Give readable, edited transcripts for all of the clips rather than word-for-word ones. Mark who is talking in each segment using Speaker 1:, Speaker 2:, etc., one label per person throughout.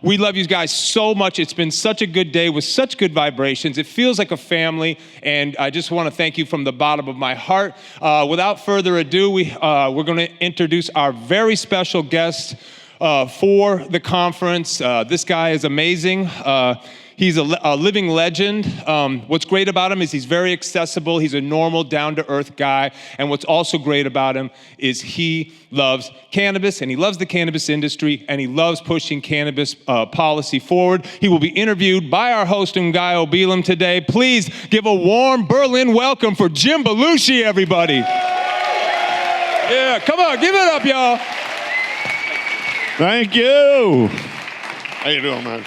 Speaker 1: We love you guys so much. It's been such a good day with such good vibrations. It feels like a family, and I just want to thank you from the bottom of my heart. Without further ado, we're going to introduce our very special guest for the conference. This guy is amazing. He's a living legend. What's great about him is he's very accessible. He's a normal, down-to-earth guy. And what's also great about him is he loves cannabis, and he loves the cannabis industry, and he loves pushing cannabis policy forward. He will be interviewed by our host, Ngaio Belam, today. Please give a warm Berlin welcome for Jim Belushi, everybody. Yeah, come on, give it up, y'all.
Speaker 2: Thank you. How you doing, man?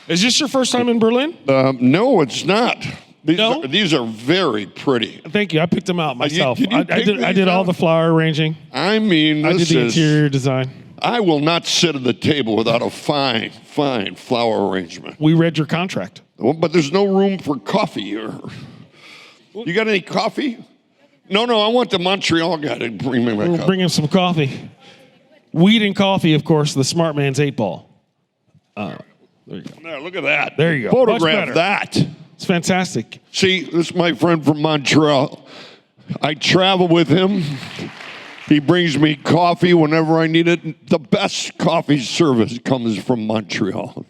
Speaker 3: Is this your first time in Berlin?
Speaker 2: No, it's not.
Speaker 3: No?
Speaker 2: These are very pretty.
Speaker 3: Thank you. I picked them out myself.
Speaker 2: Did you pick
Speaker 3: I did
Speaker 2: these
Speaker 3: all
Speaker 2: out?
Speaker 3: the flower arranging.
Speaker 2: I mean,
Speaker 3: I did the interior design.
Speaker 2: I will not sit at the table without a fine flower arrangement.
Speaker 3: We read your contract.
Speaker 2: Well, but there's no room for coffee. You got any coffee? No, I want the Montreal guy to bring me my coffee.
Speaker 3: Bring him some coffee. Weed and coffee, of course, the smart man's 8-ball. There you go.
Speaker 2: There, look at that.
Speaker 3: There you go.
Speaker 2: Photograph that.
Speaker 3: It's fantastic.
Speaker 2: See, this is my friend from Montreal. I travel with him. He brings me coffee whenever I need it. The best coffee service comes from Montreal.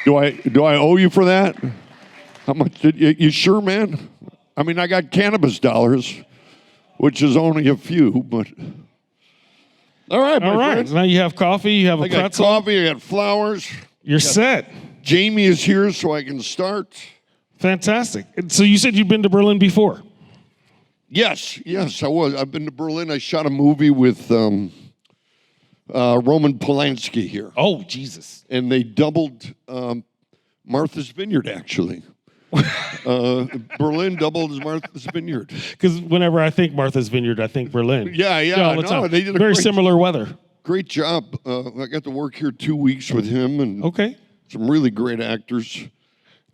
Speaker 2: Do I owe you for that? How much? You sure, man? I mean, I got cannabis dollars, which is only a few, but... All right, my friend.
Speaker 3: Now you have coffee, you have a
Speaker 2: I got
Speaker 3: pretzel.
Speaker 2: coffee, I got flowers.
Speaker 3: You're set.
Speaker 2: Jamie is here so I can start.
Speaker 3: Fantastic. So you said you've been to Berlin before?
Speaker 2: Yes, I was. I've been to Berlin. I shot a movie with Roman Polanski here.
Speaker 3: Oh, Jesus.
Speaker 2: And they doubled Martha's Vineyard, actually. Berlin doubled as Martha's Vineyard.
Speaker 3: Because whenever I think Martha's Vineyard, I think Berlin.
Speaker 2: Yeah,
Speaker 3: all the time.
Speaker 2: They did a
Speaker 3: very
Speaker 2: great
Speaker 3: similar weather.
Speaker 2: Great job. I got to work here 2 weeks with him and
Speaker 3: Okay.
Speaker 2: some really great actors.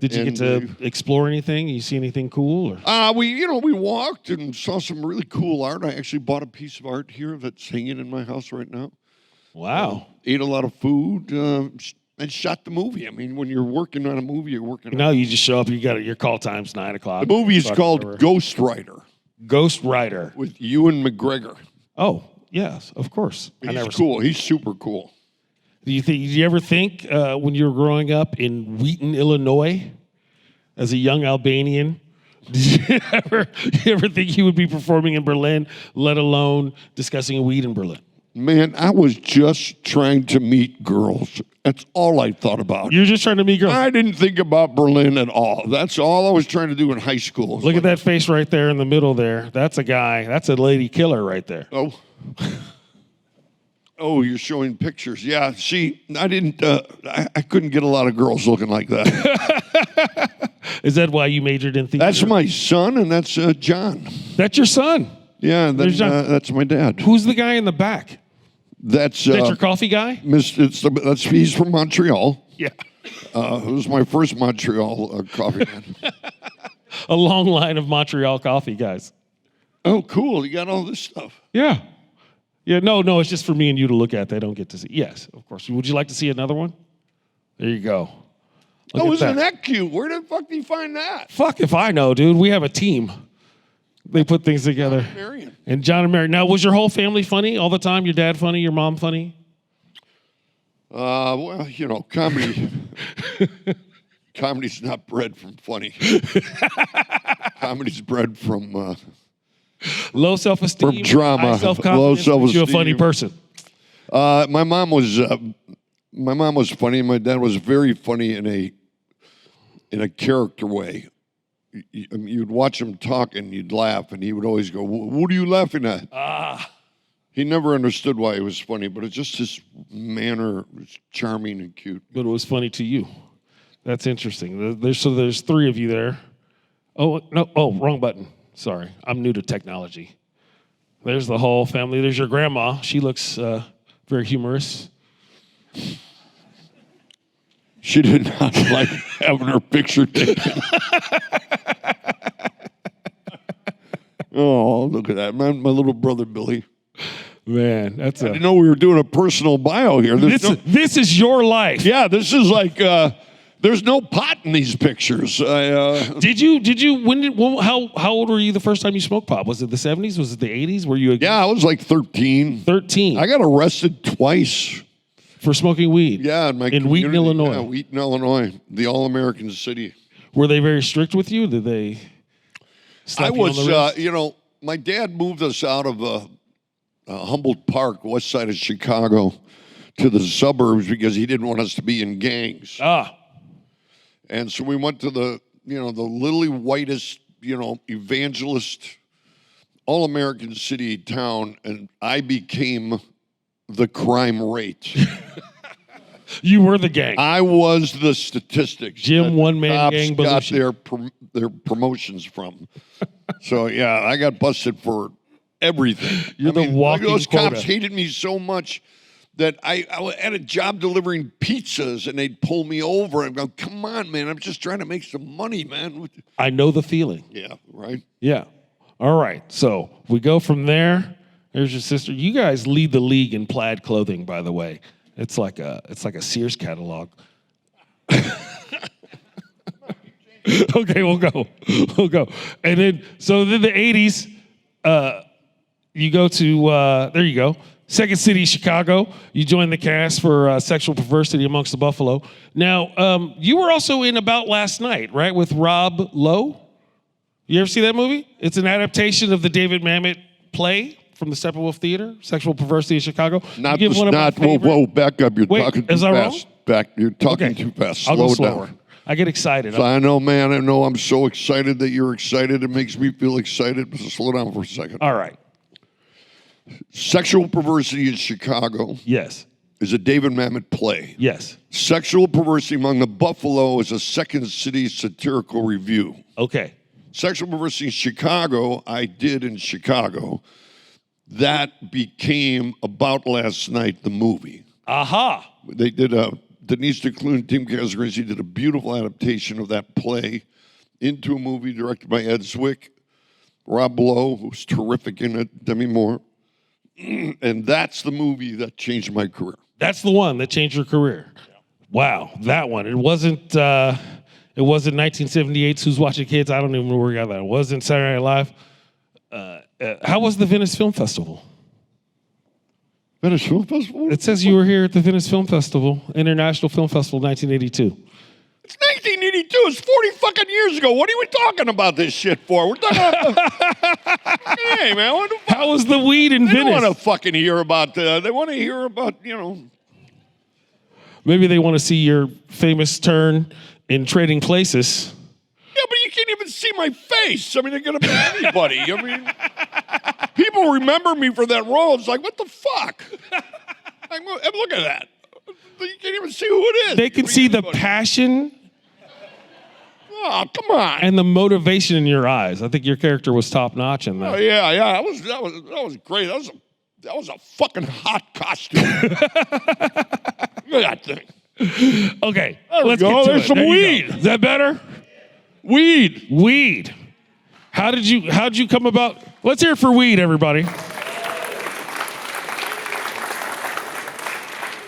Speaker 3: Did you get to explore anything? You see anything cool? Or?
Speaker 2: We walked and saw some really cool art. I actually bought a piece of art here that's hanging in my house right now.
Speaker 3: Wow.
Speaker 2: Ate a lot of food and shot the movie. I mean, when you're working on a movie, you're working on
Speaker 3: No, you just show up. You got your call time's 9 o'clock.
Speaker 2: The movie is called Ghost Rider.
Speaker 3: Ghost Rider
Speaker 2: with Ewan McGregor.
Speaker 3: Oh, yes, of course.
Speaker 2: He's cool. He's super cool.
Speaker 3: Did you ever think when you were growing up in Wheaton, Illinois, as a young Albanian, did you ever think you would be performing in Berlin, let alone discussing weed in Berlin?
Speaker 2: Man, I was just trying to meet girls. That's all I thought about.
Speaker 3: You're just trying to meet girls?
Speaker 2: I didn't think about Berlin at all. That's all I was trying to do in high school.
Speaker 3: Look at that face right there in the middle there. That's a guy. That's a lady killer right there.
Speaker 2: Oh. Oh, you're showing pictures. Yeah, see, I didn't, I couldn't get a lot of girls looking like that.
Speaker 3: Is that why you majored in theater?
Speaker 2: That's my son, and that's John.
Speaker 3: That's your son?
Speaker 2: Yeah, that's my dad.
Speaker 3: Who's the guy in the back?
Speaker 2: That's
Speaker 3: your coffee guy?
Speaker 2: He's from Montreal.
Speaker 3: Yeah.
Speaker 2: It was my first Montreal coffee man.
Speaker 3: A long line of Montreal coffee guys.
Speaker 2: Oh, cool. You got all this stuff.
Speaker 3: Yeah. Yeah, no, it's just for me and you to look at. They don't get to see. Yes, of course. Would you like to see another one? There you go.
Speaker 2: Isn't that cute? Where the fuck did you find that?
Speaker 3: Fuck if I know, dude. We have a team. They put things together.
Speaker 2: Marion.
Speaker 3: And John and Mary. Now, was your whole family funny all the time? Your dad funny? Your mom funny?
Speaker 2: Well, comedy. Comedy's not bred from funny. Comedy's bred from
Speaker 3: low self-esteem,
Speaker 2: from drama,
Speaker 3: high self-confidence,
Speaker 2: low self-esteem.
Speaker 3: you're a funny person.
Speaker 2: My mom was funny. My dad was very funny in a character way. You'd watch him talk and you'd laugh, and he would always go, "What are you laughing at?" He never understood why he was funny, but it's just his manner was charming and cute.
Speaker 3: But it was funny to you. That's interesting. There's three of you there. Oh, no. Oh, wrong button. Sorry. I'm new to technology. There's the whole family. There's your grandma. She looks very humorous.
Speaker 2: She did not like having her picture taken. Oh, look at that. My little brother, Billy.
Speaker 3: Man, that's
Speaker 2: I didn't know we were doing a personal bio here.
Speaker 3: this is your life.
Speaker 2: Yeah, this is like there's no pot in these pictures.
Speaker 3: Did you how old were you the first time you smoked pot? Was it the 70s? Was it the 80s? Were you
Speaker 2: Yeah, I was like 13.
Speaker 3: 13
Speaker 2: I got arrested twice.
Speaker 3: for smoking weed?
Speaker 2: Yeah,
Speaker 3: in Wheaton, Illinois.
Speaker 2: Yeah, Wheaton, Illinois, the all-American city.
Speaker 3: Were they very strict with you? Did they slap you on the wrist?
Speaker 2: My dad moved us out of Humboldt Park, west side of Chicago, to the suburbs because he didn't want us to be in gangs. And so we went to the lily whitest, evangelist, all-American city town, and I became the crime rate.
Speaker 3: You were the gang.
Speaker 2: I was the statistics.
Speaker 3: Jim, one-man gang,
Speaker 2: got
Speaker 3: Belushi.
Speaker 2: their promotions from. So yeah, I got busted for everything.
Speaker 3: You're the walking
Speaker 2: those
Speaker 3: quota.
Speaker 2: cops hated me so much that I had a job delivering pizzas, and they'd pull me over and go, "Come on, man, I'm just trying to make some money, man."
Speaker 3: I know the feeling.
Speaker 2: Yeah, right.
Speaker 3: Yeah. All right. So we go from there. There's your sister. You guys lead the league in plaid clothing, by the way. It's like a Sears catalog. Okay, we'll go. And then the 80s, you go to there you go. Second City, Chicago. You join the cast for Sexual Perversity Amongst the Buffalo. Now, you were also in About Last Night, right, with Rob Lowe? You ever see that movie? It's an adaptation of the David Mamet play from the Steppenwolf Theater, Sexual Perversity in Chicago.
Speaker 2: Whoa, back up. You're talking too
Speaker 3: is that
Speaker 2: fast.
Speaker 3: Wrong?
Speaker 2: You're talking too fast.
Speaker 3: I'll go
Speaker 2: Slow
Speaker 3: slower.
Speaker 2: down.
Speaker 3: I get excited.
Speaker 2: I know, man. I know. I'm so excited that you're excited. It makes me feel excited. But slow down for a second.
Speaker 3: All right.
Speaker 2: Sexual Perversity in Chicago
Speaker 3: Yes.
Speaker 2: is a David Mamet play.
Speaker 3: Yes.
Speaker 2: Sexual Perversity Among the Buffalo is a Second City satirical review.
Speaker 3: Okay.
Speaker 2: Sexual Perversity in Chicago, I did in Chicago. That became About Last Night, the movie.
Speaker 3: Aha.
Speaker 2: They did Denise DeClue and Tim Kazarisi did a beautiful adaptation of that play into a movie directed by Ed Zwick, Rob Lowe, who's terrific in it, Demi Moore. And that's the movie that changed my career.
Speaker 3: That's the one that changed your career. Wow, that one. It wasn't 1978's Who's Watching Kids. I don't even know where we got that. It wasn't Saturday Night Live. How was the Venice Film Festival?
Speaker 2: Venice Film Festival?
Speaker 3: It says you were here at the Venice Film Festival, International Film Festival, 1982.
Speaker 2: It's 1982. It's 40 fucking years ago. What are we talking about this shit for? We're talking about... Hey, man. What the fuck?
Speaker 3: How was the weed in
Speaker 2: They
Speaker 3: Venice?
Speaker 2: don't want to fucking hear about... they want to hear about,
Speaker 3: Maybe they want to see your famous turn in Trading Places.
Speaker 2: Yeah, but you can't even see my face. I mean, they're going to be anybody. I mean, people remember me for that role. It's like, what the fuck? Like, look at that. You can't even see who it is.
Speaker 3: They can see the passion
Speaker 2: Oh, come on.
Speaker 3: and the motivation in your eyes. I think your character was top notch in that.
Speaker 2: Oh, yeah. That was great. That was a fucking hot costume. Look at that thing.
Speaker 3: Okay,
Speaker 2: There we
Speaker 3: let's
Speaker 2: go.
Speaker 3: get to
Speaker 2: There's
Speaker 3: it.
Speaker 2: some
Speaker 3: There you
Speaker 2: weed.
Speaker 3: go. Is that better?
Speaker 2: Weed.
Speaker 3: How'd you come about? Let's hear it for weed, everybody.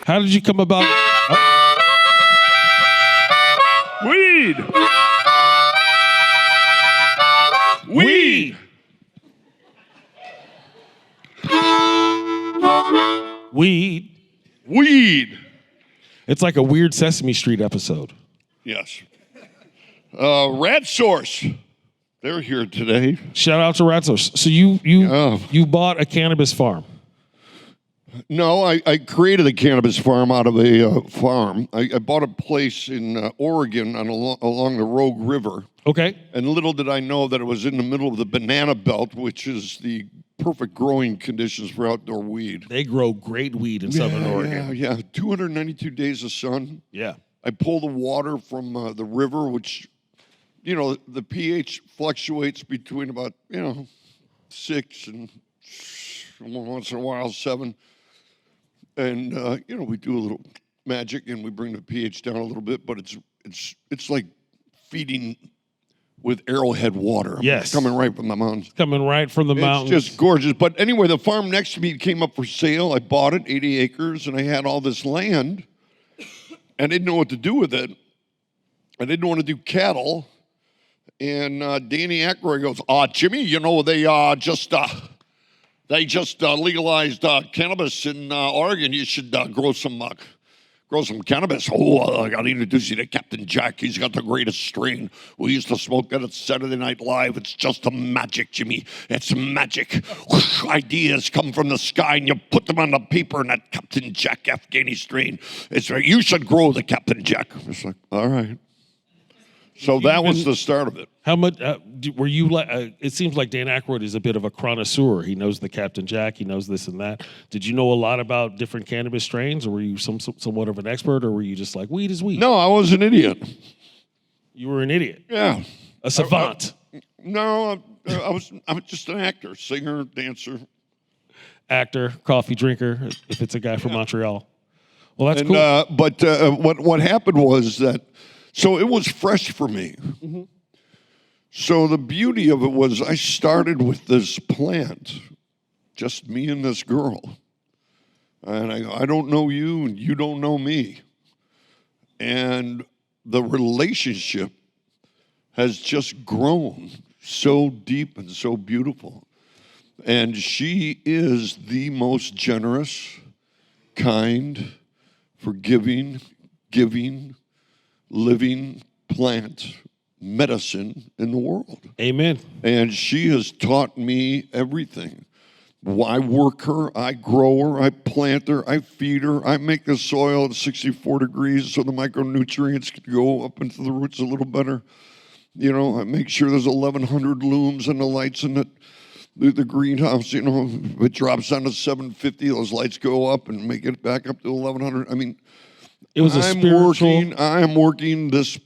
Speaker 3: How did you come about?
Speaker 2: Weed.
Speaker 3: Weed. Weed.
Speaker 2: Weed.
Speaker 3: It's like a weird Sesame Street episode.
Speaker 2: Yes. Rat Source. They're here today.
Speaker 3: Shout out to Rat Source. So you bought a cannabis farm.
Speaker 2: No, I created a cannabis farm out of a farm. I bought a place in Oregon along the Rogue River.
Speaker 3: Okay.
Speaker 2: And little did I know that it was in the middle of the banana belt, which is the perfect growing conditions for outdoor weed.
Speaker 3: They grow great weed in Southern Oregon.
Speaker 2: Yeah. 292 days of sun.
Speaker 3: Yeah.
Speaker 2: I pull the water from the river, which, the pH fluctuates between about, 6 and once in a while 7. And, we do a little magic and we bring the pH down a little bit, but it's like feeding with Arrowhead water.
Speaker 3: Yes.
Speaker 2: Coming right from the mountains.
Speaker 3: Coming right from the mountains.
Speaker 2: It's just gorgeous. But anyway, the farm next to me came up for sale. I bought it, 80 acres, and I had all this land. I didn't know what to do with it. I didn't want to do cattle. And Danny Aykroyd goes, Jimmy, you know, they just legalized cannabis in Oregon. You should grow some cannabis. I got to introduce you to Captain Jack. He's got the greatest strain. We used to smoke that at Saturday Night Live. It's just a magic, Jimmy. It's magic. Ideas come from the sky, and you put them on the paper in that Captain Jack Afghani strain. It's right. You should grow the Captain Jack. It's like, all right. So that was the start of it.
Speaker 3: How much were you like? It seems like Dan Aykroyd is a bit of a connoisseur. He knows the Captain Jack. He knows this and that. Did you know a lot about different cannabis strains, or were you somewhat of an expert, or were you just like weed is weed?
Speaker 2: No, I was an idiot.
Speaker 3: You were an idiot.
Speaker 2: Yeah,
Speaker 3: a savant.
Speaker 2: No, I was just an actor, singer, dancer,
Speaker 3: actor, coffee drinker. If it's a guy from Montreal, well, that's cool.
Speaker 2: But what happened was that. So it was fresh for me. Mm-hmm. So the beauty of it was I started with this plant, just me and this girl. And I don't know you and you don't know me. And the relationship has just grown so deep and so beautiful. And she is the most generous, kind, forgiving, giving, living plant medicine in the world.
Speaker 3: Amen.
Speaker 2: And she has taught me everything. I work her, I grow her, I plant her, I feed her, I make the soil at 64 degrees so the micronutrients can go up into the roots a little better. You know, I make sure there's 1,100 looms and the lights in the greenhouse. You know, if it drops down to 750, those lights go up and make it back up to 1,100. I mean,
Speaker 3: it was
Speaker 2: I am working this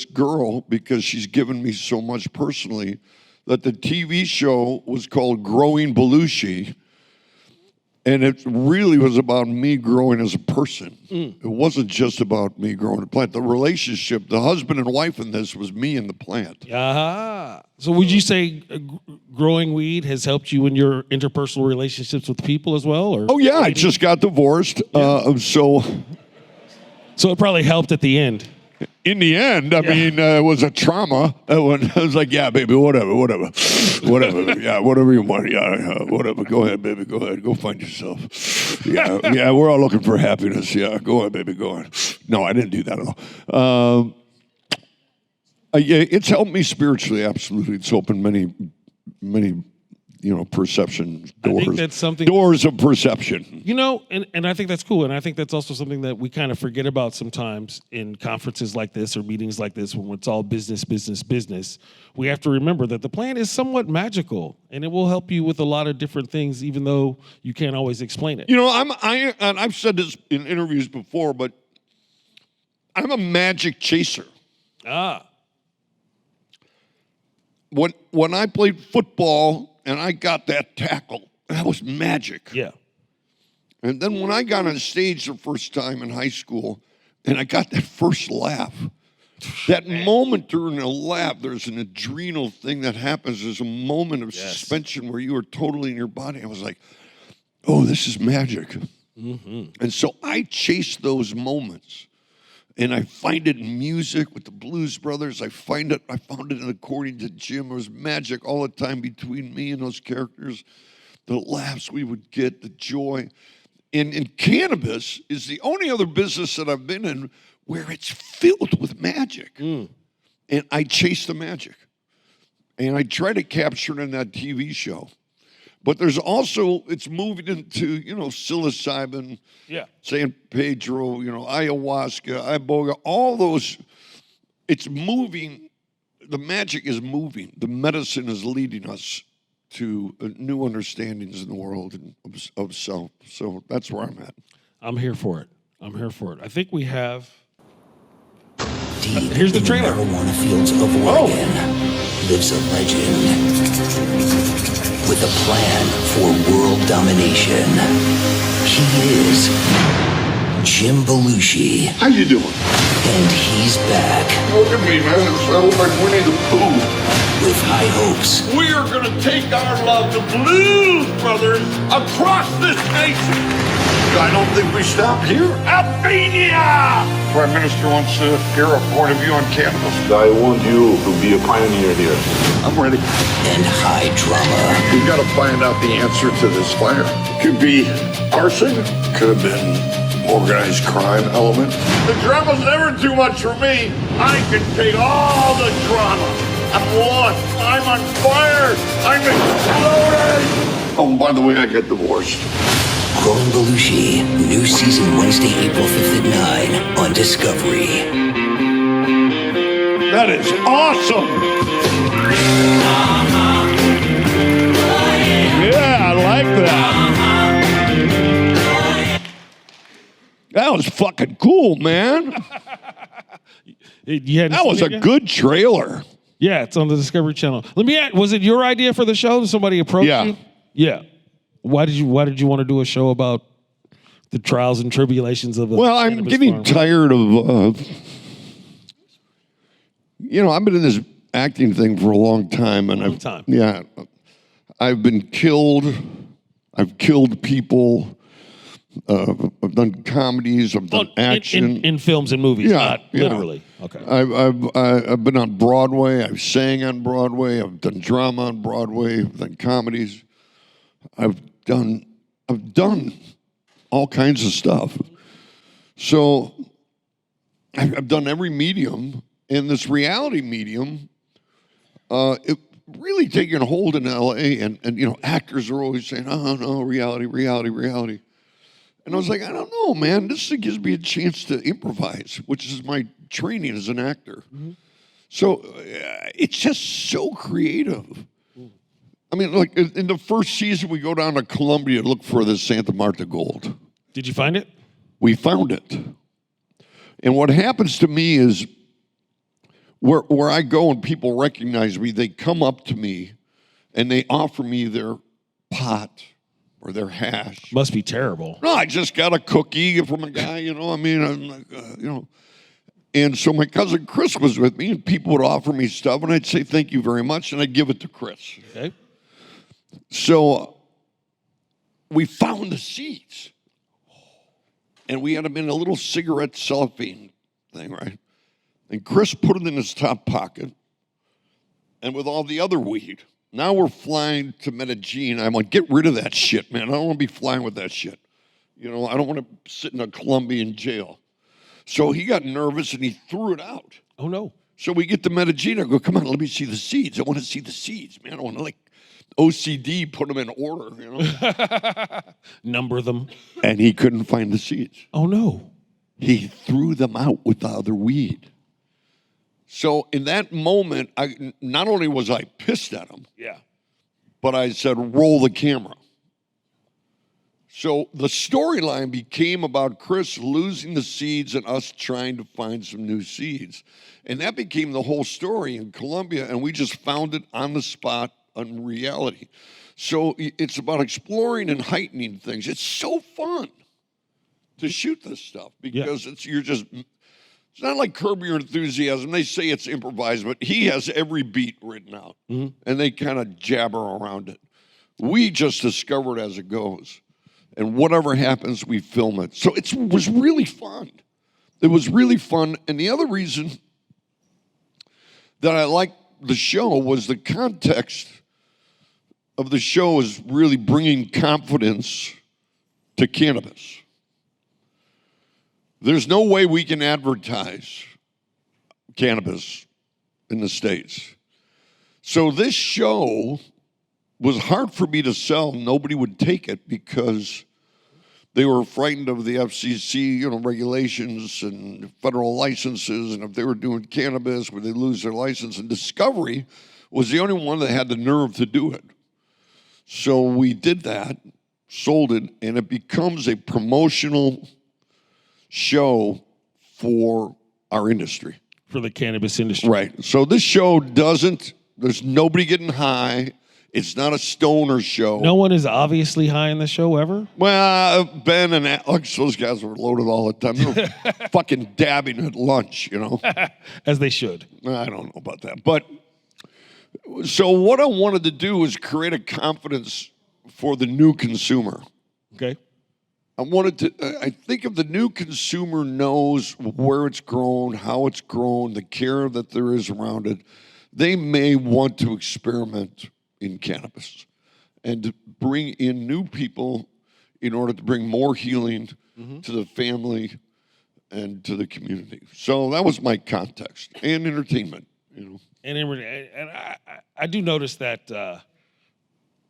Speaker 2: girl because she's given me so much personally that the TV show was called Growing Belushi, and it really was about me growing as a person. It wasn't just about me growing a plant. The relationship, the husband and wife in this was me and the plant.
Speaker 3: So would you say growing weed has helped you in your interpersonal relationships with people as well? Or
Speaker 2: oh, yeah, I just got divorced, so
Speaker 3: it probably helped at the end.
Speaker 2: In the end, I mean, it was a trauma. I was like, yeah, baby, whatever. Yeah, whatever you want. Yeah, whatever. Go ahead, baby. Go ahead. Go find yourself. Yeah, we're all looking for happiness. Yeah, go on, baby. Go on. No, I didn't do that at all. It's helped me spiritually, absolutely. It's opened many, perception doors.
Speaker 3: I think that's something.
Speaker 2: Doors of perception.
Speaker 3: And I think that's cool. And I think that's also something that we kind of forget about sometimes in conferences like this or meetings like this when it's all business. We have to remember that the plan is somewhat magical and it will help you with a lot of different things, even though you can't always explain it.
Speaker 2: And I've said this in interviews before, but I'm a magic chaser. When I played football and I got that tackle, that was magic.
Speaker 3: Yeah.
Speaker 2: And then when I got on stage the first time in high school and I got that first laugh, that moment during a laugh, there's an adrenal thing that happens. There's a moment of suspension where you are totally in your body. I was like, oh, this is magic. Mm-hmm. And so I chase those moments. And I find it in music with the Blues Brothers. I found it in According to Jim. It was magic all the time between me and those characters. The laughs we would get, the joy. And cannabis is the only other business that I've been in where it's filled with magic. And I chase the magic. And I try to capture it in that TV show. But there's also, it's moving into, psilocybin, San Pedro, ayahuasca, iboga, all those. It's moving. The magic is moving. The medicine is leading us to new understandings in the world and of self. So that's where I'm at.
Speaker 3: I'm here for it. I think we have.
Speaker 4: Deep
Speaker 3: here's the trailer.
Speaker 4: In the marijuana fields of Oregon lives a legend with a plan for world domination. He is Jim Belushi.
Speaker 2: How you doing?
Speaker 4: And he's back.
Speaker 2: Look at me, man. I look like Winnie the Pooh.
Speaker 4: With high hopes.
Speaker 2: We are going to take our love to Blues Brothers across this nation. I don't think we stop here. Albania! Prime Minister wants to hear a point of view on cannabis.
Speaker 5: I want you to be a pioneer here.
Speaker 2: I'm ready.
Speaker 4: And high drama.
Speaker 2: We've got to find out the answer to this fire. Could be arson. Could have been organized crime element. The drama's never too much for me. I can take all the drama. I'm lost. I'm on fire. I'm exploding. Oh, by the way, I got divorced.
Speaker 4: Growing Belushi. New season Wednesday, April 5th at 9 on Discovery.
Speaker 2: That is awesome. Yeah, I like that. That was fucking cool, man. That was a good trailer.
Speaker 3: Yeah, it's on the Discovery Channel. Let me ask, was it your idea for the show? Did somebody approach you? Yeah. Why did you want to do a show about the trials and tribulations of a
Speaker 2: Well, I'm
Speaker 3: cannabis
Speaker 2: getting
Speaker 3: farm?
Speaker 2: tired of I've been in this acting thing for a long time and I've been killed. I've killed people. I've done comedies. I've done action
Speaker 3: in films and movies, not literally. Okay.
Speaker 2: I've been on Broadway. I've sang on Broadway. I've done drama on Broadway. I've done comedies. I've done all kinds of stuff. So I've done every medium, and this reality medium, it really taking hold in LA. And actors are always saying, "Oh no, reality." And I was like, I don't know, man. This gives me a chance to improvise, which is my training as an actor. Mm-hmm. So it's just so creative. I mean, like in the first season, we go down to Colombia to look for the Santa Marta gold.
Speaker 3: Did you find it?
Speaker 2: We found it. And what happens to me is where I go and people recognize me, they come up to me and they offer me their pot or their hash.
Speaker 3: Must be terrible.
Speaker 2: No, I just got a cookie from a guy, I'm like, And so my cousin Chris was with me, and people would offer me stuff, and I'd say thank you very much, and I'd give it to Chris.
Speaker 3: Okay.
Speaker 2: So we found the seeds, and we had them in a little cigarette cellophane thing, right? And Chris put it in his top pocket, and with all the other weed. Now we're flying to Medellin. I'm like, get rid of that shit, man. I don't want to be flying with that shit. I don't want to sit in a Colombian jail. So he got nervous and he threw it out.
Speaker 3: Oh, no.
Speaker 2: So we get to Medellin. I go, come on, let me see the seeds. I want to see the seeds, man. I want to, OCD, put them in order,
Speaker 3: Number them.
Speaker 2: And he couldn't find the seeds.
Speaker 3: Oh, no.
Speaker 2: He threw them out with the other weed. So in that moment, not only was I pissed at him, but I said, roll the camera. So the storyline became about Chris losing the seeds and us trying to find some new seeds. And that became the whole story in Colombia, and we just found it on the spot on reality. So it's about exploring and heightening things. It's so fun to shoot this stuff because it's not like Curb Your Enthusiasm. They say it's improvised, but he has every beat written out, and they kind of jabber around it. We just discover it as it goes, and whatever happens, we film it. So it was really fun. It was really fun, and the other reason that I liked the show was the context of the show is really bringing confidence to cannabis. There's no way we can advertise cannabis in the States. So this show was hard for me to sell. Nobody would take it because they were frightened of the FCC, regulations and federal licenses. And if they were doing cannabis, would they lose their license? And Discovery was the only one that had the nerve to do it. So we did that, sold it, and it becomes a promotional show for our industry.
Speaker 3: For the cannabis industry.
Speaker 2: Right. So this show there's nobody getting high. It's not a stoner show.
Speaker 3: No one is obviously high in the show ever?
Speaker 2: Well, Ben and Alex, those guys were loaded all the time. They were fucking dabbing at lunch, you know.
Speaker 3: As they should.
Speaker 2: I don't know about that. But so what I wanted to do was create a confidence for the new consumer.
Speaker 3: Okay.
Speaker 2: I think if the new consumer knows where it's grown, how it's grown, the care that there is around it, they may want to experiment in cannabis and to bring in new people in order to bring more healing to the family and to the community. So that was my context and entertainment, you know.
Speaker 3: And I do notice that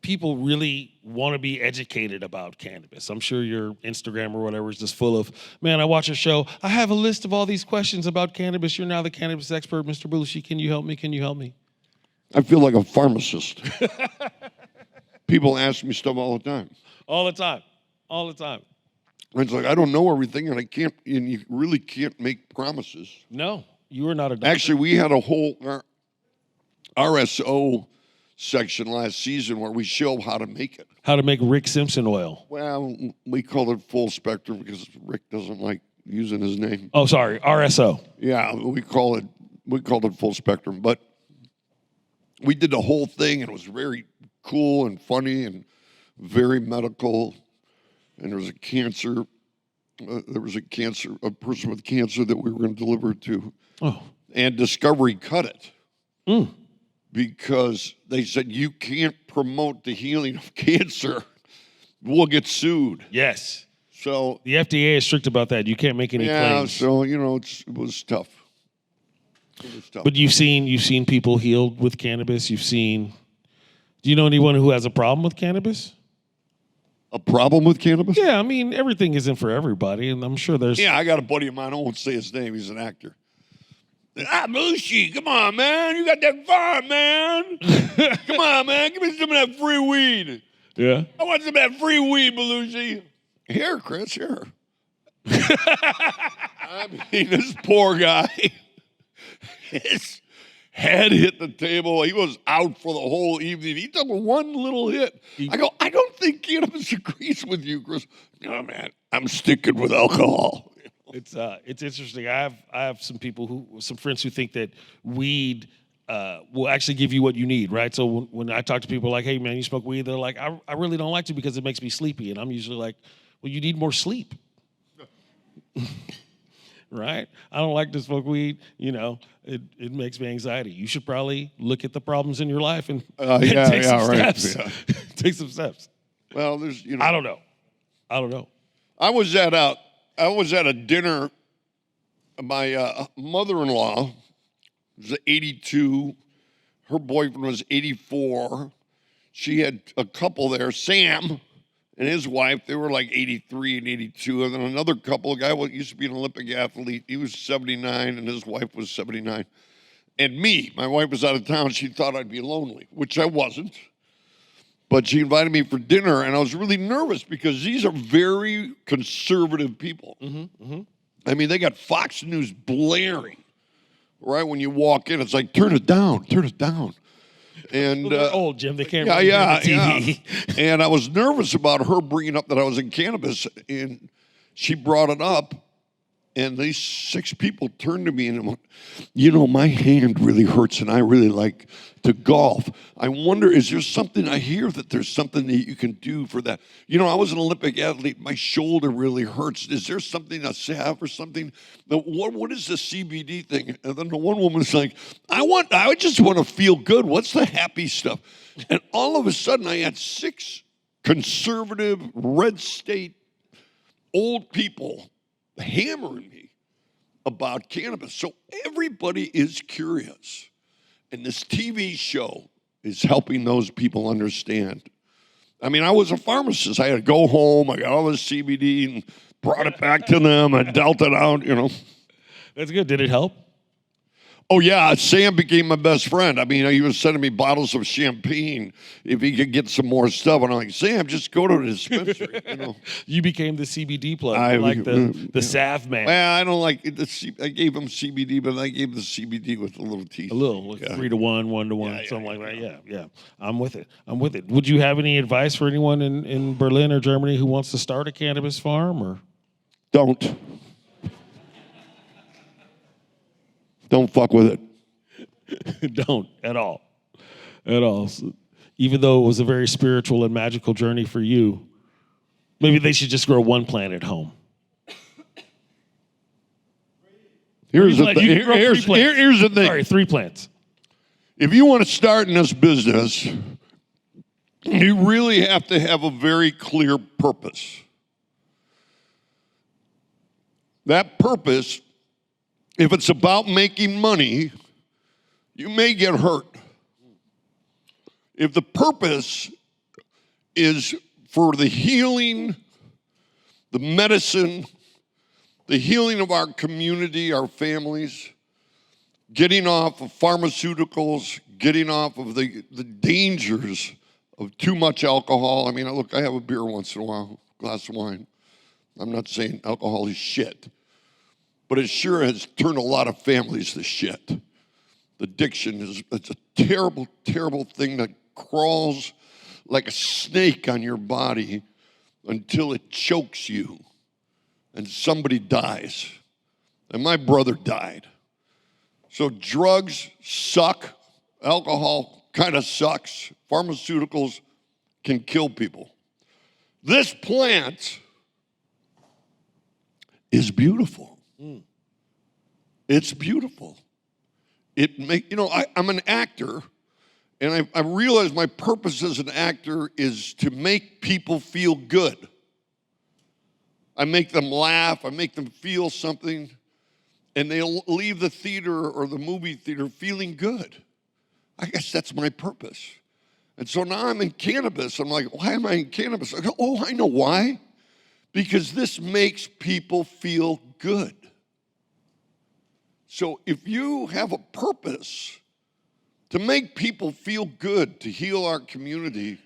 Speaker 3: people really want to be educated about cannabis. I'm sure your Instagram or whatever is just full of, man, I watch a show. I have a list of all these questions about cannabis. You're now the cannabis expert, Mr. Belushi. Can you help me? Can you help me?
Speaker 2: I feel like a pharmacist. People ask me stuff all the time.
Speaker 3: All the time. All the time.
Speaker 2: It's like, I don't know everything, and you really can't make promises.
Speaker 3: No, you are not a doctor.
Speaker 2: Actually, we had a whole RSO section last season where we show how to make it.
Speaker 3: How to make Rick Simpson oil.
Speaker 2: Well, we called it full spectrum because Rick doesn't like using his name.
Speaker 3: Oh, sorry, RSO.
Speaker 2: Yeah, we called it full spectrum, but we did the whole thing, and it was very cool and funny and very medical. And there was a person with cancer that we were going to deliver to.
Speaker 3: Oh.
Speaker 2: And Discovery cut it because they said, you can't promote the healing of cancer. We'll get sued.
Speaker 3: Yes.
Speaker 2: So
Speaker 3: the FDA is strict about that. You can't make any claims.
Speaker 2: So, you know, it was tough.
Speaker 3: But you've seen people healed with cannabis. Do you know anyone who has a problem with cannabis?
Speaker 2: A problem with cannabis?
Speaker 3: Yeah, I mean, everything isn't for everybody, and I'm sure there's...
Speaker 2: Yeah, I got a buddy of mine, I won't say his name, he's an actor. Belushi, come on, man, you got that farm, man. Come on, man, give me some of that free weed.
Speaker 3: Yeah?
Speaker 2: I want some of that free weed, Belushi. Here, Chris, here. I mean, this poor guy, his head hit the table. He was out for the whole evening. He took one little hit. I go, I don't think cannabis agrees with you, Chris. No, man, I'm sticking with alcohol.
Speaker 3: It's interesting. I have some friends who think that weed will actually give you what you need, right? So when I talk to people like, hey, man, you smoke weed? They're like, I really don't like to because it makes me sleepy. And I'm usually like, well, you need more sleep. Right? I don't like to smoke weed. You know, it makes me anxiety. You should probably look at the problems in your life and take some steps.
Speaker 2: Yeah.
Speaker 3: Take some steps.
Speaker 2: Well, there's, you know.
Speaker 3: I don't know.
Speaker 2: I was at a dinner. My mother-in-law was 82. Her boyfriend was 84. She had a couple there, Sam and his wife. They were like 83 and 82. And then another couple, a guy who used to be an Olympic athlete. He was 79 and his wife was 79. And me, my wife was out of town. She thought I'd be lonely, which I wasn't. But she invited me for dinner, and I was really nervous because these are very conservative people. I mean, they got Fox News blaring right when you walk in. It's like, turn it down. And
Speaker 3: Well, they're old, Jim. They can't
Speaker 2: yeah,
Speaker 3: really hear the TV.
Speaker 2: Yeah. And I was nervous about her bringing up that I was in cannabis, and she brought it up. And these 6 people turned to me and went, you know, my hand really hurts and I really like to golf. I wonder, is there something, I hear that there's something that you can do for that. You know, I was an Olympic athlete. My shoulder really hurts. Is there something, a salve or something? What is the CBD thing? And then the one woman's like, I just want to feel good. What's the happy stuff? And all of a sudden I had 6 conservative, red state, old people hammering me about cannabis. So everybody is curious. And this TV show is helping those people understand. I mean, I was a pharmacist. I had to go home. I got all this CBD and brought it back to them. I dealt it out, you know.
Speaker 3: That's good. Did it help?
Speaker 2: Oh, yeah, Sam became my best friend. I mean, he was sending me bottles of champagne if he could get some more stuff. And I'm like, Sam, just go to the dispensary, you know.
Speaker 3: You became the CBD plug, like the salve man.
Speaker 2: Well, I don't like it. I gave him CBD, but I gave the CBD with a little teeth.
Speaker 3: A little, like 3 to 1, 1 to 1, something like that. Yeah. I'm with it. Would you have any advice for anyone in Berlin or Germany who wants to start a cannabis farm? Or
Speaker 2: Don't fuck with it.
Speaker 3: Don't at all. So, even though it was a very spiritual and magical journey for you, maybe they should just grow one plant at home.
Speaker 2: Here's the thing.
Speaker 3: Sorry, 3 plants.
Speaker 2: If you want to start in this business, you really have to have a very clear purpose. That purpose, if it's about making money, you may get hurt. If the purpose is for the healing, the medicine, the healing of our community, our families, getting off of pharmaceuticals, getting off of the dangers of too much alcohol. I mean, look, I have a beer once in a while, a glass of wine. I'm not saying alcohol is shit, but it sure has turned a lot of families to shit. Addiction it's a terrible, terrible thing that crawls like a snake on your body until it chokes you and somebody dies. And my brother died. So drugs suck. Alcohol kind of sucks. Pharmaceuticals can kill people. This plant is beautiful. It's beautiful. I'm an actor, and I realize my purpose as an actor is to make people feel good. I make them laugh, I make them feel something, and they'll leave the theater or the movie theater feeling good. I guess that's my purpose. And so now I'm in cannabis. I'm like, why am I in cannabis? I go, oh, I know why. Because this makes people feel good. So if you have a purpose to make people feel good, to heal our community,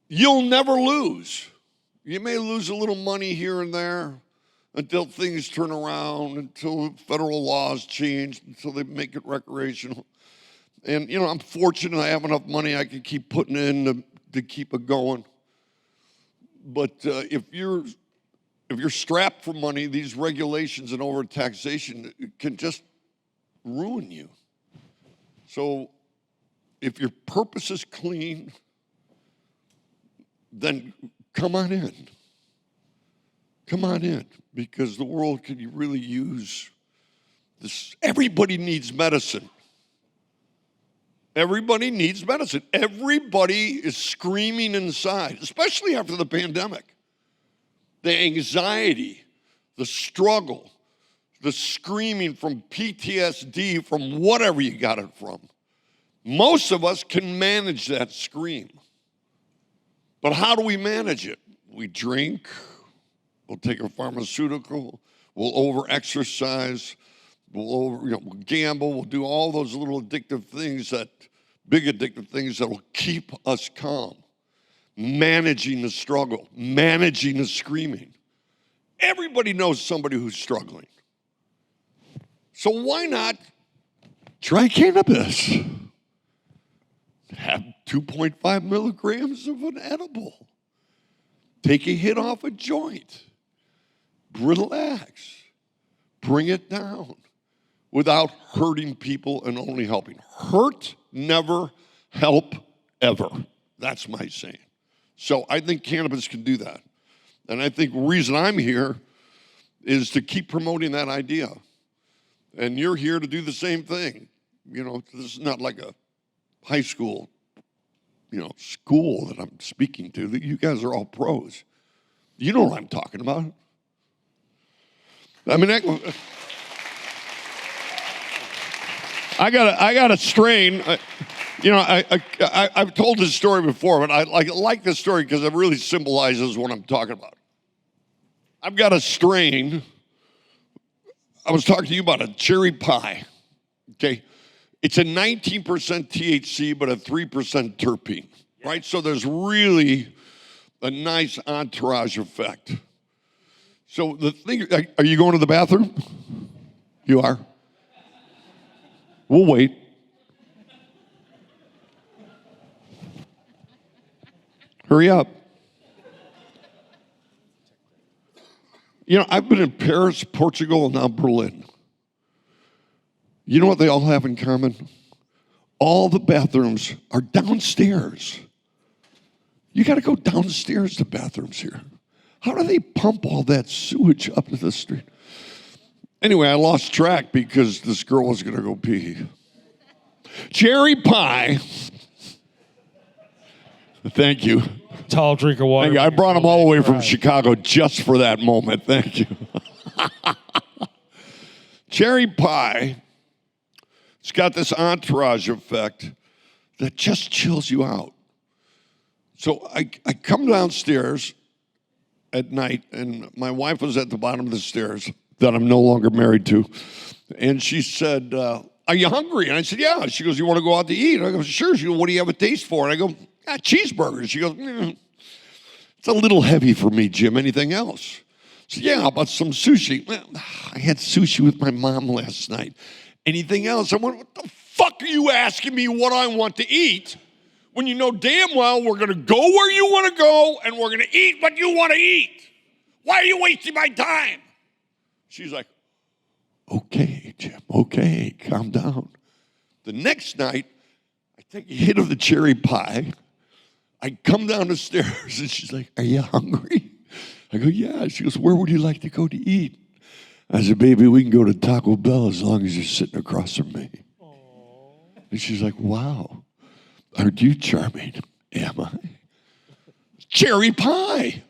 Speaker 2: you'll never lose. You may lose a little money here and there until things turn around, until federal laws change, until they make it recreational. And, I'm fortunate I have enough money I can keep putting in to keep it going. But if you're strapped for money, these regulations and overtaxation can just ruin you. So if your purpose is clean, then come on in. Come on in, because the world could really use this. Everybody needs medicine. Everybody needs medicine. Everybody is screaming inside, especially after the pandemic. The anxiety, the struggle, the screaming from PTSD, from whatever you got it from. Most of us can manage that scream. But how do we manage it? We drink, we'll take a pharmaceutical, we'll over-exercise, we'll gamble, we'll do all those little addictive things, big addictive things that will keep us calm. Managing the struggle, managing the screaming. Everybody knows somebody who's struggling. So why not try cannabis? Have 2.5 milligrams of an edible. Take a hit off a joint. Relax. Bring it down without hurting people and only helping. Hurt, never, help, ever. That's my saying. So I think cannabis can do that. And I think the reason I'm here is to keep promoting that idea. And you're here to do the same thing. This is not like a high school, school that I'm speaking to. You guys are all pros. You know what I'm talking about. I mean, I got a strain. I've told this story before, but I like this story because it really symbolizes what I'm talking about. I've got a strain. I was talking to you about a cherry pie. Okay, it's a 19% THC, but a 3% terpene, right? So there's really a nice entourage effect. So the thing, are you going to the bathroom? You are? We'll wait. Hurry up. You know, I've been in Paris, Portugal, and now Berlin. You know what they all have in common? All the bathrooms are downstairs. You got to go downstairs to bathrooms here. How do they pump all that sewage up to the street? Anyway, I lost track because this girl was going to go pee. Cherry pie. Thank you.
Speaker 3: Tall drink of water.
Speaker 2: Thank you. I brought them all the way from Chicago just for that moment. Thank you. Cherry pie. It's got this entourage effect that just chills you out. So I come downstairs at night, and my wife was at the bottom of the stairs that I'm no longer married to. And she said, are you hungry? And I said, yeah. She goes, you want to go out to eat? And I go, sure. She goes, what do you have a taste for? And I go, cheeseburgers. She goes, it's a little heavy for me, Jim. Anything else? So yeah, how about some sushi? Well, I had sushi with my mom last night. Anything else? I went, what the fuck are you asking me what I want to eat when you know damn well we're going to go where you want to go and we're going to eat what you want to eat? Why are you wasting my time? She's like, okay, Jim, okay, calm down. The next night, I take a hit of the cherry pie. I come down the stairs, and she's like, are you hungry? I go, yeah. She goes, where would you like to go to eat? I said, baby, we can go to Taco Bell as long as you're sitting across from me. Aww. And she's like, wow, aren't you charming? Am I? Cherry pie.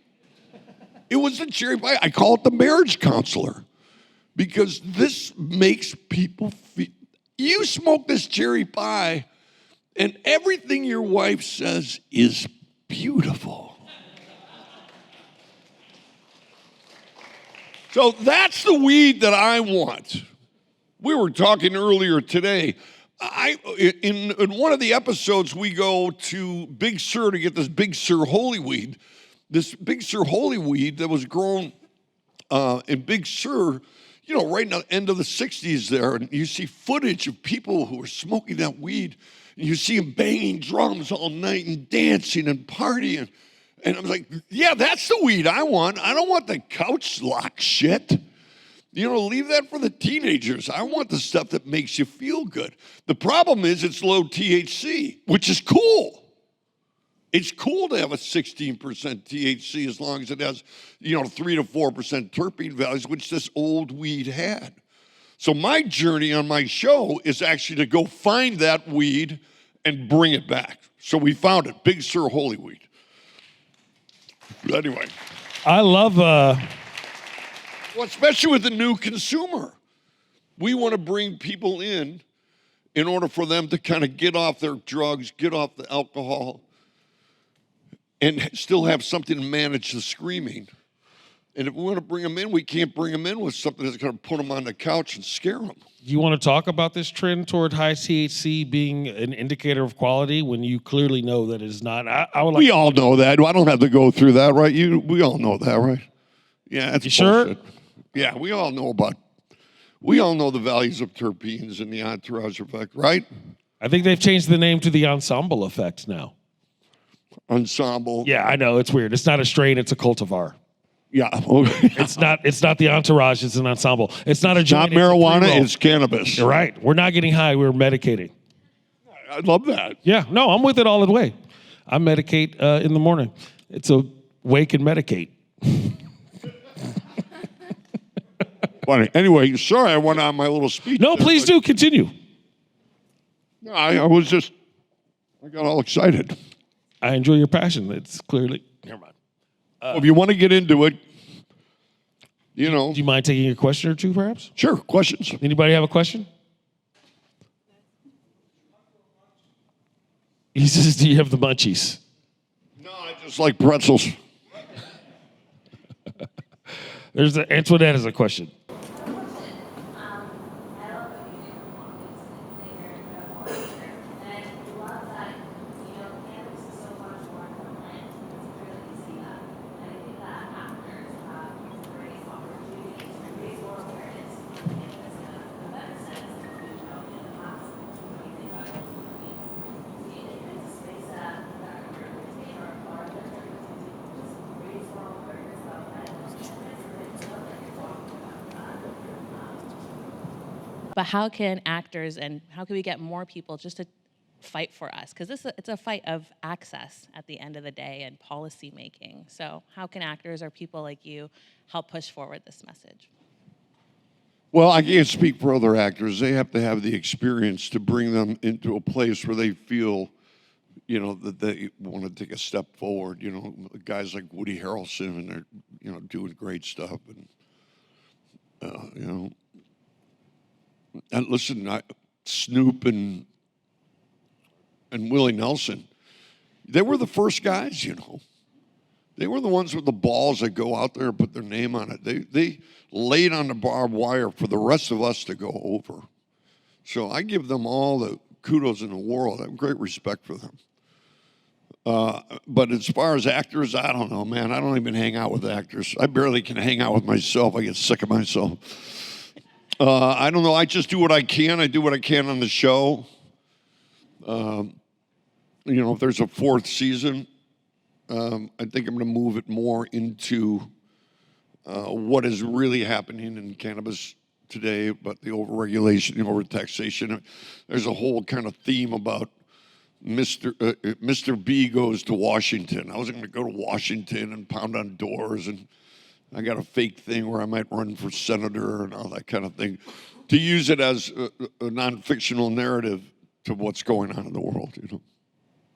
Speaker 2: It was the cherry pie. I call it the marriage counselor because this makes people feel, you smoke this cherry pie and everything your wife says is beautiful. So that's the weed that I want. We were talking earlier today. In one of the episodes, we go to Big Sur to get this Big Sur holy weed. This Big Sur holy weed that was grown in Big Sur, you know, right in the end of the 60s there. And you see footage of people who are smoking that weed. And you see them banging drums all night and dancing and partying. And I was like, yeah, that's the weed I want. I don't want the couch lock shit. You know, leave that for the teenagers. I want the stuff that makes you feel good. The problem is it's low THC, which is cool. It's cool to have a 16% THC as long as it has, 3 to 4% terpene values, which this old weed had. So my journey on my show is actually to go find that weed and bring it back. So we found it, Big Sur holy weed. Anyway.
Speaker 3: I love...
Speaker 2: Well, especially with the new consumer. We want to bring people in order for them to kind of get off their drugs, get off the alcohol, and still have something to manage the screaming. And if we want to bring them in, we can't bring them in with something that's going to put them on the couch and scare them.
Speaker 3: Do you want to talk about this trend toward high THC being an indicator of quality when you clearly know that it is not? I would like
Speaker 2: we all know that. I don't have to go through that, right? We all know that, right? Yeah, that's bullshit.
Speaker 3: Sure?
Speaker 2: Yeah, we all know the values of terpenes and the entourage effect, right?
Speaker 3: I think they've changed the name to the ensemble effect now.
Speaker 2: Ensemble.
Speaker 3: Yeah, I know, it's weird. It's not a strain, it's a cultivar.
Speaker 2: Yeah.
Speaker 3: It's not the entourage, it's an ensemble. It's not a joint.
Speaker 2: Not marijuana, it's cannabis.
Speaker 3: You're right. We're not getting high, we're medicating.
Speaker 2: I love that.
Speaker 3: Yeah, no, I'm with it all the way. I medicate in the morning. It's a wake and medicate.
Speaker 2: Funny. Anyway, sorry I went on my little speech.
Speaker 3: No, please do, continue.
Speaker 2: No, I got all excited.
Speaker 3: I enjoy your passion. It's clearly, never mind.
Speaker 2: If you want to get into it, Do
Speaker 3: you mind taking a question or two, perhaps?
Speaker 2: Sure, questions.
Speaker 3: Anybody have a question? He says, do you have the munchies?
Speaker 2: No, I just like pretzels.
Speaker 3: Antoinette has a question.
Speaker 6: But how can actors and how can we get more people just to fight for us? Because it's a fight of access at the end of the day and policy making. So how can actors or people like you help push forward this message?
Speaker 2: Well, I can't speak for other actors. They have to have the experience to bring them into a place where they feel, that they want to take a step forward. Guys like Woody Harrelson, and they're, doing great stuff. And, and listen, Snoop and Willie Nelson, they were the first guys, They were the ones with the balls that go out there and put their name on it. They laid on the barbed wire for the rest of us to go over. So I give them all the kudos in the world. I have great respect for them. But as far as actors, I don't know, man. I don't even hang out with actors. I barely can hang out with myself. I get sick of myself. I don't know. I just do what I can. I do what I can on the show. If there's a fourth season, I think I'm going to move it more into what is really happening in cannabis today, about the overregulation, the overtaxation. There's a whole kind of theme about Mr. B goes to Washington. I was going to go to Washington and pound on doors, and I got a fake thing where I might run for senator and all that kind of thing, to use it as a non-fictional narrative to what's going on in the world.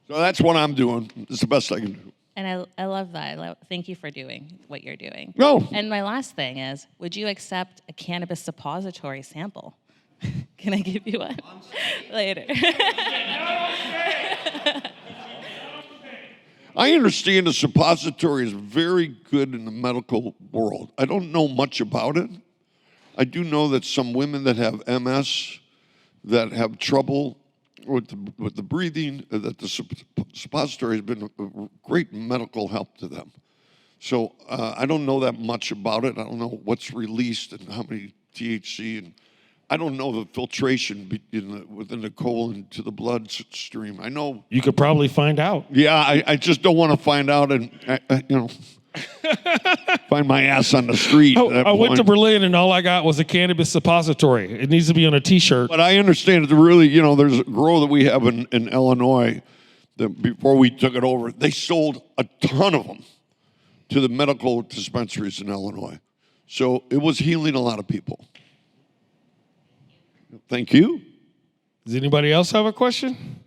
Speaker 2: So that's what I'm doing. It's the best I can do.
Speaker 6: And I love that. Thank you for doing what you're doing.
Speaker 2: No.
Speaker 6: And my last thing is, would you accept a cannabis suppository sample? Can I give you one later?
Speaker 2: I understand the suppository is very good in the medical world. I don't know much about it. I do know that some women that have MS, that have trouble with the breathing, that the suppository has been a great medical help to them. So I don't know that much about it. I don't know what's released and how many THC, and I don't know the filtration within the colon to the bloodstream. I know
Speaker 3: You could probably find out.
Speaker 2: Yeah, I just don't want to find out and find my ass on the street.
Speaker 3: I went to Berlin and all I got was a cannabis suppository. It needs to be on a T-shirt.
Speaker 2: But I understand it's really, there's a grow that we have in Illinois that before we took it over, they sold a ton of them to the medical dispensaries in Illinois. So it was healing a lot of people. Thank you.
Speaker 3: Does anybody else have a question?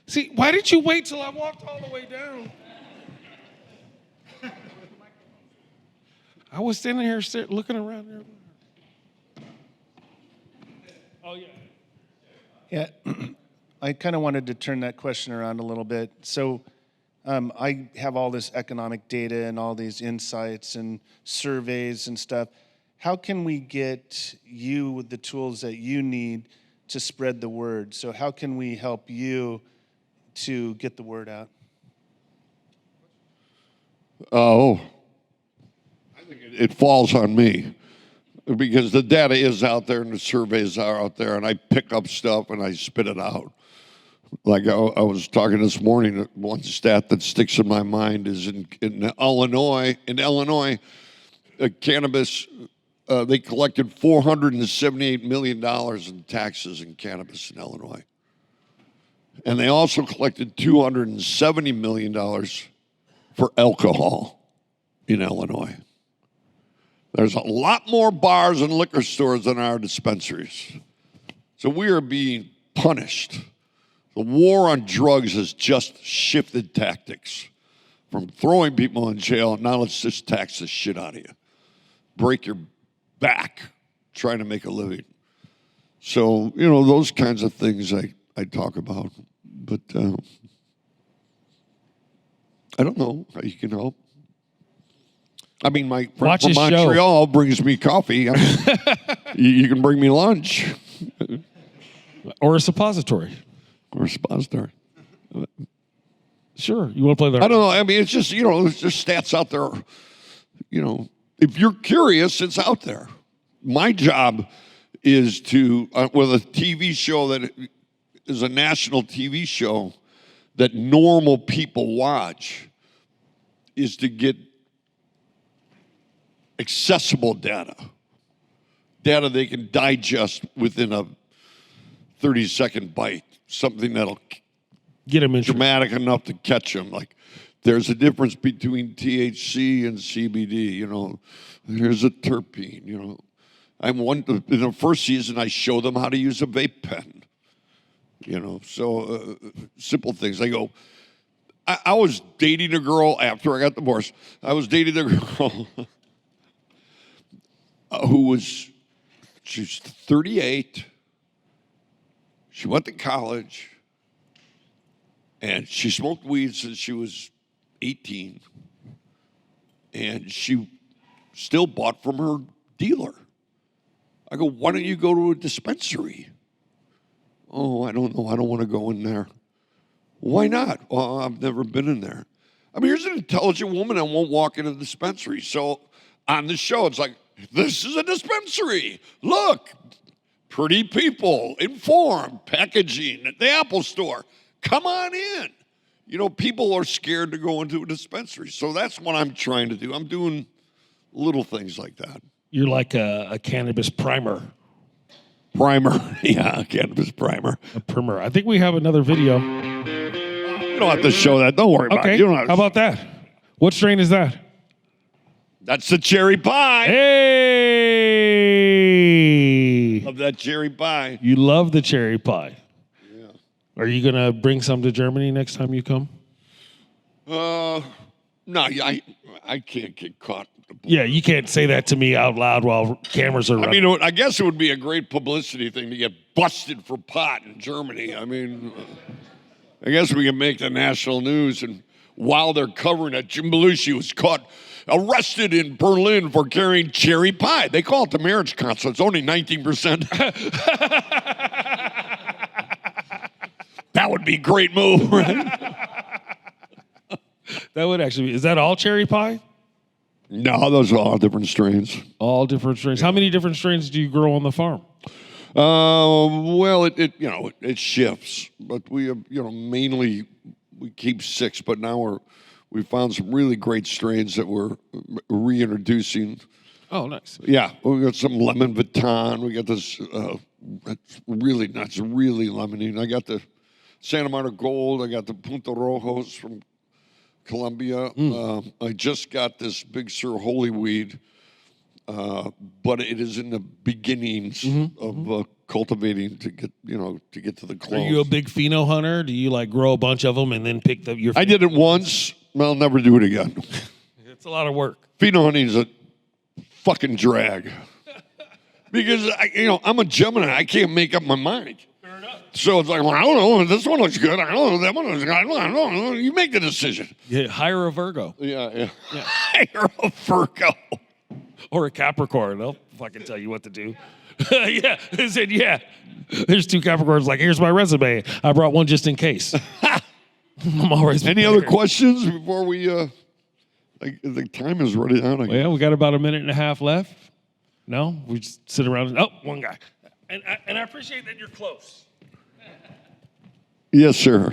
Speaker 3: See, why did you wait till I walked all the way down? I was standing here looking around there. Oh, yeah.
Speaker 7: Yeah, I kind of wanted to turn that question around a little bit. So I have all this economic data and all these insights and surveys and stuff. How can we get you with the tools that you need to spread the word? So how can we help you to get the word out?
Speaker 2: Oh, I think it falls on me because the data is out there and the surveys are out there, and I pick up stuff and I spit it out. Like I was talking this morning, one stat that sticks in my mind is in Illinois. In Illinois, cannabis, they collected $478 million in taxes in cannabis in Illinois. And they also collected $270 million for alcohol in Illinois. There's a lot more bars and liquor stores than our dispensaries. So we are being punished. The war on drugs has just shifted tactics from throwing people in jail. Now let's just tax the shit out of you. Break your back trying to make a living. So, those kinds of things I talk about. But I don't know how you can help. I mean, my friend
Speaker 3: Watch
Speaker 2: from
Speaker 3: his show.
Speaker 2: Montreal brings me coffee. You can bring me lunch.
Speaker 3: Or a suppository.
Speaker 2: Or a suppository.
Speaker 3: Sure. You want to play that?
Speaker 2: I don't know. I mean, it's just, there's just stats out there. If you're curious, it's out there. My job is to, with a TV show that is a national TV show that normal people watch, is to get accessible data data they can digest within a 30-second bite, something that'll
Speaker 3: Get them in.
Speaker 2: dramatic enough to catch them. Like, there's a difference between THC and CBD. You know, there's a terpene. You know, in the first season, I show them how to use a vape pen. You know, so simple things. I go. I was dating a girl after I got divorced. I was dating a girl she's 38. She went to college, and she smoked weed since she was 18, and she still bought from her dealer. I go, why don't you go to a dispensary? Oh, I don't know. I don't want to go in there. Why not? Well, I've never been in there. I mean, here's an intelligent woman that won't walk in a dispensary. So on the show, it's like, this is a dispensary. Look, pretty people, informed, packaging at the Apple Store. Come on in. You know, people are scared to go into a dispensary. So that's what I'm trying to do. I'm doing little things like that.
Speaker 3: You're like a cannabis primer.
Speaker 2: Primer. Yeah, cannabis primer.
Speaker 3: A primer. I think we have another video.
Speaker 2: You don't have to show that. Don't worry about it.
Speaker 3: Okay.
Speaker 2: You don't have to.
Speaker 3: How about that? What strain is that?
Speaker 2: That's the cherry pie.
Speaker 3: Hey!
Speaker 2: Love that cherry pie.
Speaker 3: You love the cherry pie. Yeah. Are you going to bring some to Germany next time you come?
Speaker 2: No, I can't get caught.
Speaker 3: Yeah, you can't say that to me out loud while cameras are running.
Speaker 2: I mean, I guess it would be a great publicity thing to get busted for pot in Germany. I mean, I guess we can make the national news. And while they're covering it, Jim Belushi was caught arrested in Berlin for carrying cherry pie. They call it the marriage console. It's only 19%. That would be a great move, right?
Speaker 3: That would actually be. Is that all cherry pie?
Speaker 2: No, those are all different strains.
Speaker 3: All different strains. How many different strains do you grow on the farm?
Speaker 2: Well, it shifts, but we have, mainly we keep 6, but now we found some really great strains that we're reintroducing.
Speaker 3: Oh, nice.
Speaker 2: Yeah, we got some lemon Vuitton. We got this that's really nuts, really lemony. I got the Santa Marta Gold. I got the Punta Rojos from Colombia. I just got this Big Sur Holy Weed, but it is in the beginnings of cultivating to get to the close.
Speaker 3: Are you a big pheno hunter? Do you like grow a bunch of them and then pick your?
Speaker 2: I did it once. I'll never do it again.
Speaker 3: It's a lot of work.
Speaker 2: Pheno hunting is a fucking drag because I'm a Gemini. I can't make up my mind.
Speaker 3: Fair enough.
Speaker 2: So it's like, well, I don't know. This one looks good. I don't know. That one looks good. I don't know. You make the decision.
Speaker 3: Yeah, hire a Virgo.
Speaker 2: Yeah. Hire a Virgo.
Speaker 3: Or a Capricorn. They'll fucking tell you what to do. Yeah. I said, yeah. There's 2 Capricorns like, here's my resume. I brought one just in case. I'm always
Speaker 2: Any
Speaker 3: prepared.
Speaker 2: other questions before we, the time is running out again.
Speaker 3: Well, we got about a minute and a half left. No? We just sit around and, one guy. And I appreciate that you're close.
Speaker 2: Yes, sir.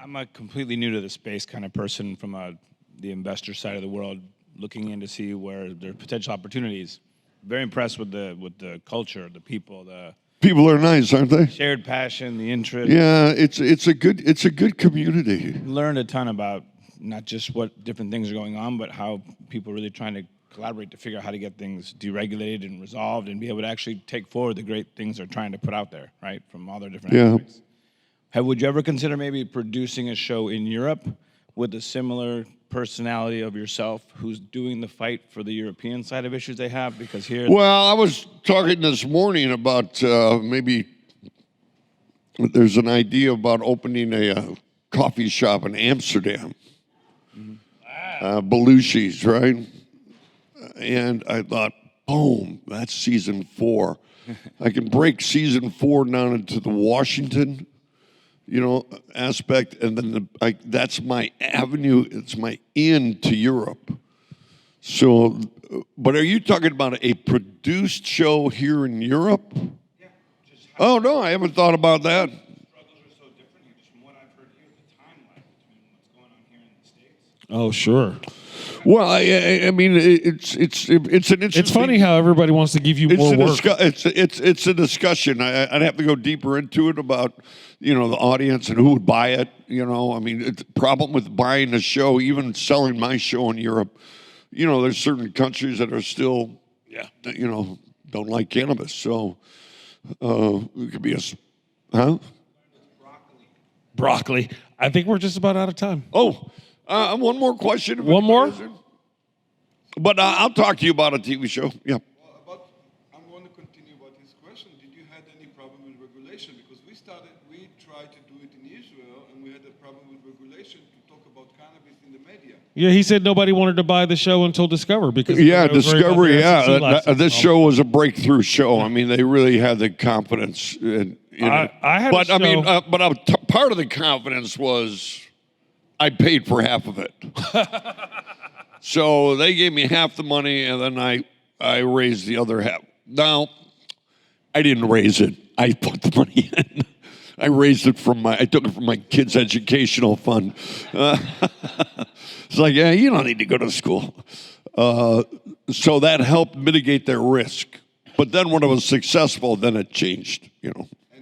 Speaker 8: I'm a completely new to the space kind of person from the investor side of the world, looking in to see where there are potential opportunities. Very impressed with the culture, the people, the
Speaker 2: People are nice, aren't they?
Speaker 8: shared passion, the interest.
Speaker 2: Yeah, it's a good community.
Speaker 8: Learned a ton about not just what different things are going on, but how people are really trying to collaborate to figure out how to get things deregulated and resolved and be able to actually take forward the great things they're trying to put out there, right, from all their different aspects. Would you ever consider maybe producing a show in Europe with a similar personality of yourself who's doing the fight for the European side of issues they have? Because here...
Speaker 2: Well, I was talking this morning about maybe there's an idea about opening a coffee shop in Amsterdam. Belushi's, right? And I thought, boom, that's season 4. I can break season 4 down into the Washington, aspect, and then that's my avenue. It's my in to Europe. So, but are you talking about a produced show here in Europe?
Speaker 8: Yeah.
Speaker 2: Oh no, I haven't thought about that.
Speaker 8: Struggles are so different here. Just from what I've heard here, the timeline between what's going on here in the States.
Speaker 3: Oh, sure.
Speaker 2: Well, I mean, it's an interesting.
Speaker 3: It's funny how everybody wants to give you more work.
Speaker 2: It's a discussion. I'd have to go deeper into it about the audience and who would buy it. I mean, the problem with buying a show, even selling my show in Europe, there's certain countries that are still, don't like cannabis. So it could be
Speaker 3: Broccoli. I think we're just about out of time.
Speaker 2: Oh, one more question.
Speaker 3: One more?
Speaker 2: But I'll talk to you about a TV show. Yeah.
Speaker 9: I'm going to continue about his question. Did you have any problem with regulation? Because we tried to do it in Israel, and we had a problem with regulation to talk about cannabis in the media.
Speaker 3: Yeah, he said nobody wanted to buy the show until Discover because
Speaker 2: Discovery. This show was a breakthrough show. I mean, they really had the confidence.
Speaker 3: I had a show.
Speaker 2: Part of the confidence was I paid for half of it. So they gave me half the money, and then I raised the other half. Now, I didn't raise it. I put the money in. I raised it I took it from my kids' educational fund. It's like, yeah, you don't need to go to school. So that helped mitigate their risk. But then when it was successful, then it changed,
Speaker 9: And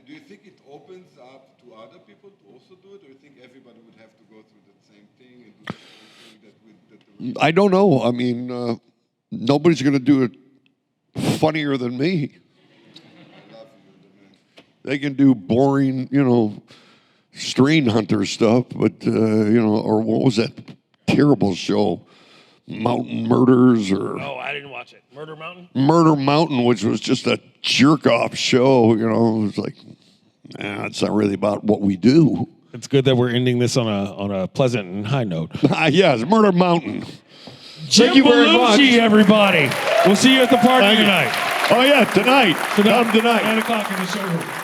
Speaker 9: do you think it opens up to other people to also do it, or do you think everybody would have to go through the same thing and do the same thing
Speaker 2: I don't know. I mean, nobody's going to do it funnier than me. They can do boring, strain hunter stuff, but, or what was that terrible show? Mountain Murders or...
Speaker 3: Oh, I didn't watch it. Murder Mountain?
Speaker 2: Murder Mountain, which was just a jerk-off show, It was like, it's not really about what we do.
Speaker 3: It's good that we're ending this on a pleasant and high note.
Speaker 2: Yes, Murder Mountain.
Speaker 3: Thank you very much, everybody. We'll see you at the party tonight.
Speaker 2: Oh, yeah, tonight.
Speaker 3: Tonight.
Speaker 2: Come tonight.
Speaker 3: 9 o'clock in the showroom.